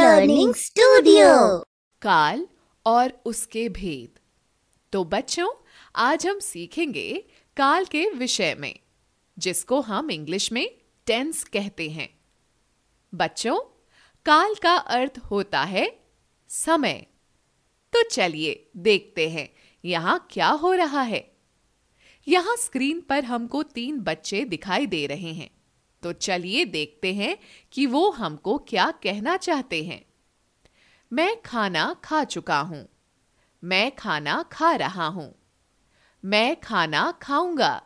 Learning studio. काल और उसके भेद। तो बच्चों, आज हम सीखेंगे काल के विषय में, जिसको हम इंग्लिश में टेंस कहते हैं। बच्चों, काल का अर्थ होता है समय। तो चलिए देखते हैं यहाँ क्या हो रहा है। यहाँ स्क्रीन पर हमको 3 बच्चे दिखाई दे रहे हैं। तो चलिए देखते हैं कि वो हमको क्या कहना चाहते हैं। मैं खाना खा चुका हूं। मैं खाना खा रहा हूं। मैं खाना खाऊंगा।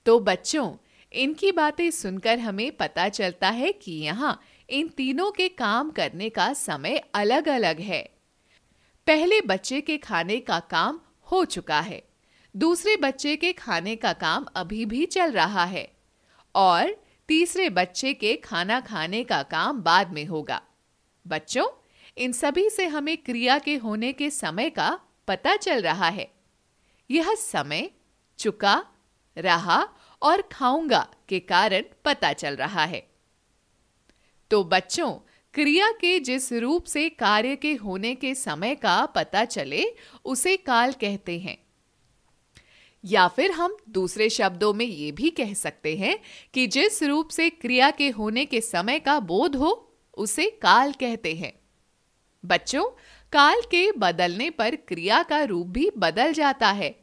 तो बच्चों, इनकी बातें सुनकर हमें पता चलता है कि यहाँ इन तीनों के काम करने का समय अलग अलग है। पहले बच्चे के खाने का काम हो चुका है, दूसरे बच्चे के खाने का काम अभी भी चल रहा है और तीसरे बच्चे के खाना खाने का काम बाद में होगा। बच्चों, इन सभी से हमें क्रिया के होने के समय का पता चल रहा है। यह समय चुका, रहा और खाऊंगा के कारण पता चल रहा है। तो बच्चों, क्रिया के जिस रूप से कार्य के होने के समय का पता चले उसे काल कहते हैं। या फिर हम दूसरे शब्दों में ये भी कह सकते हैं कि जिस रूप से क्रिया के होने के समय का बोध हो उसे काल कहते हैं। बच्चों, काल के बदलने पर क्रिया का रूप भी बदल जाता है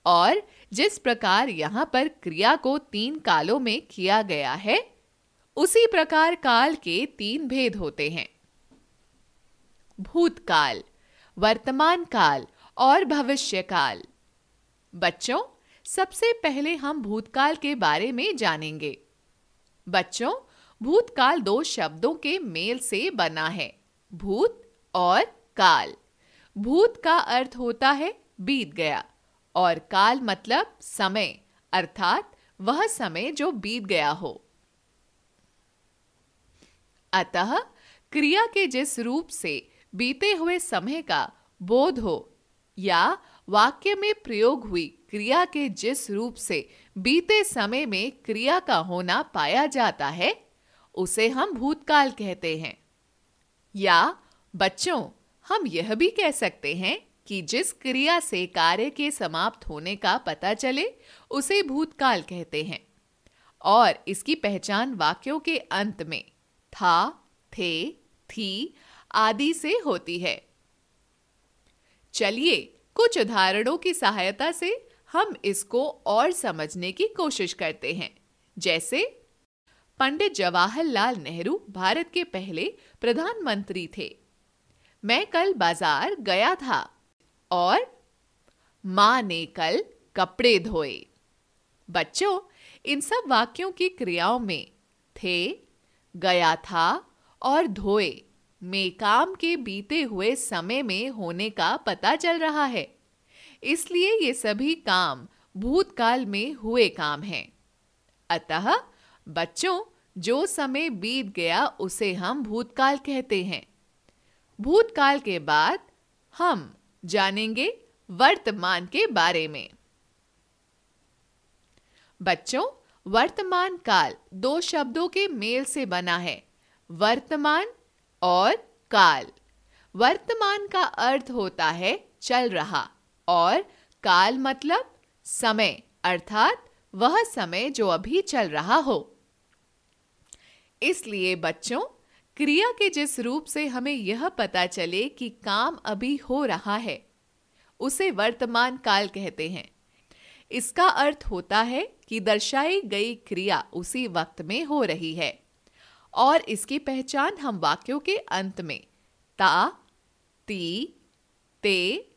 और जिस प्रकार यहाँ पर क्रिया को 3 कालों में किया गया है, उसी प्रकार काल के 3 भेद होते हैं: भूतकाल, वर्तमान काल और भविष्य काल। बच्चों, सबसे पहले हम भूतकाल के बारे में जानेंगे। बच्चों, भूतकाल 2 शब्दों के मेल से बना है, भूत और काल। भूत का अर्थ होता है बीत गया और काल मतलब समय, अर्थात वह समय जो बीत गया हो। अतः क्रिया के जिस रूप से बीते हुए समय का बोध हो या वाक्य में प्रयोग हुई क्रिया के जिस रूप से बीते समय में क्रिया का होना पाया जाता है, उसे हम भूतकाल कहते हैं। या बच्चों, हम यह भी कह सकते हैं कि जिस क्रिया से कार्य के समाप्त होने का पता चले उसे भूतकाल कहते हैं और इसकी पहचान वाक्यों के अंत में था, थे, थी आदि से होती है। चलिए कुछ उदाहरणों की सहायता से हम इसको और समझने की कोशिश करते हैं। जैसे, पंडित जवाहरलाल नेहरू भारत के पहले प्रधानमंत्री थे। मैं कल बाजार गया था और मां ने कल कपड़े धोए। बच्चों, इन सब वाक्यों की क्रियाओं में थे, गया था और धोए में काम के बीते हुए समय में होने का पता चल रहा है। इसलिए ये सभी काम भूतकाल में हुए काम हैं। अतः बच्चों, जो समय बीत गया उसे हम भूतकाल कहते हैं। भूतकाल के बाद हम जानेंगे वर्तमान के बारे में। बच्चों, वर्तमान काल 2 शब्दों के मेल से बना है, वर्तमान और काल। वर्तमान का अर्थ होता है चल रहा और काल मतलब समय, अर्थात वह समय जो अभी चल रहा हो। इसलिए बच्चों, क्रिया के जिस रूप से हमें यह पता चले कि काम अभी हो रहा है उसे वर्तमान काल कहते हैं। इसका अर्थ होता है कि दर्शाई गई क्रिया उसी वक्त में हो रही है और इसकी पहचान हम वाक्यों के अंत में ता, ती, ते,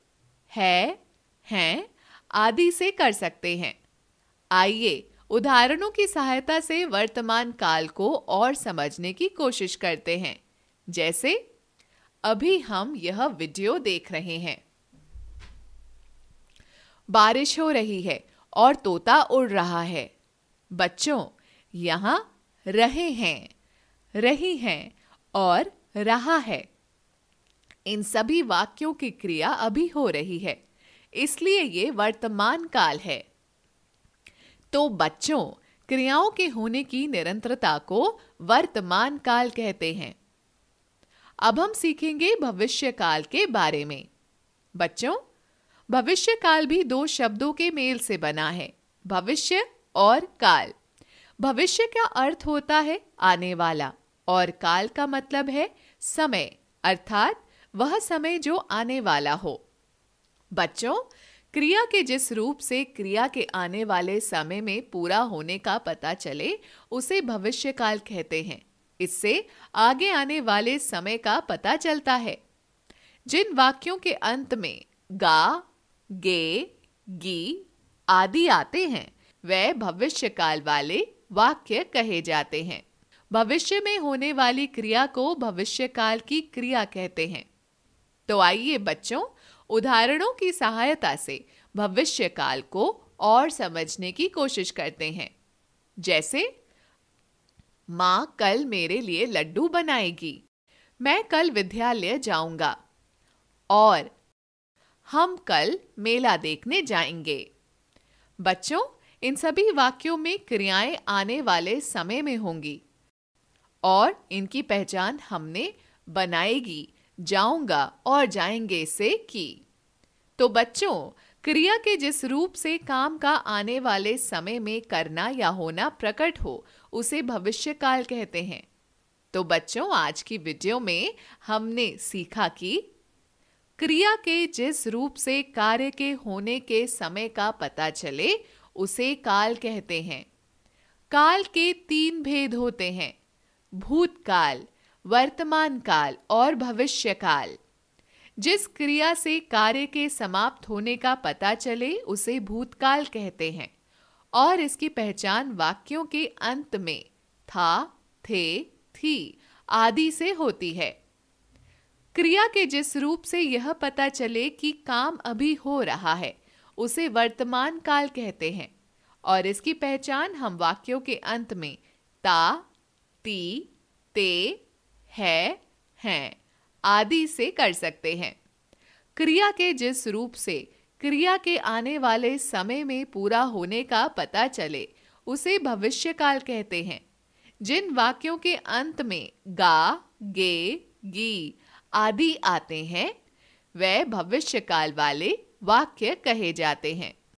है, हैं आदि से कर सकते हैं। आइए उदाहरणों की सहायता से वर्तमान काल को और समझने की कोशिश करते हैं। जैसे, अभी हम यह वीडियो देख रहे हैं। बारिश हो रही है और तोता उड़ रहा है। बच्चों, यहाँ रहे हैं, रही हैं और रहा है, इन सभी वाक्यों की क्रिया अभी हो रही है, इसलिए ये वर्तमान काल है। तो बच्चों, क्रियाओं के होने की निरंतरता को वर्तमान काल कहते हैं। अब हम सीखेंगे भविष्य काल के बारे में। बच्चों, भविष्य काल भी दो शब्दों के मेल से बना है, भविष्य और काल। भविष्य का अर्थ होता है आने वाला और काल का मतलब है समय, अर्थात वह समय जो आने वाला हो। बच्चों, क्रिया के जिस रूप से क्रिया के आने वाले समय में पूरा होने का पता चले उसे भविष्य काल कहते हैं। इससे आगे आने वाले समय का पता चलता है। जिन वाक्यों के अंत में गा, गे, गी आदि आते हैं वे भविष्य काल वाले वाक्य कहे जाते हैं। भविष्य में होने वाली क्रिया को भविष्य काल की क्रिया कहते हैं। तो आइए बच्चों, उदाहरणों की सहायता से भविष्य काल को और समझने की कोशिश करते हैं। जैसे, माँ कल मेरे लिए लड्डू बनाएगी, मैं कल विद्यालय जाऊंगा, और हम कल मेला देखने जाएंगे। बच्चों, इन सभी वाक्यों में क्रियाएं आने वाले समय में होंगी और इनकी पहचान हमने बनाएगी, जाऊंगा और जाएंगे से की। तो बच्चों, क्रिया के जिस रूप से काम का आने वाले समय में करना या होना प्रकट हो उसे भविष्य काल कहते हैं। तो बच्चों, आज की वीडियो में हमने सीखा कि क्रिया के जिस रूप से कार्य के होने के समय का पता चले उसे काल कहते हैं। काल के 3 भेद होते हैं, भूतकाल, वर्तमान काल और भविष्य काल। जिस क्रिया से कार्य के समाप्त होने का पता चले उसे भूतकाल कहते हैं और इसकी पहचान वाक्यों के अंत में था, थे, थी आदि से होती है। क्रिया के जिस रूप से यह पता चले कि काम अभी हो रहा है उसे वर्तमान काल कहते हैं और इसकी पहचान हम वाक्यों के अंत में ता, ती, ते, है, हैं आदि से कर सकते हैं। क्रिया के जिस रूप से क्रिया के आने वाले समय में पूरा होने का पता चले उसे भविष्य काल कहते हैं। जिन वाक्यों के अंत में गा, गे, गी आदि आते हैं वे भविष्य काल वाले वाक्य कहे जाते हैं।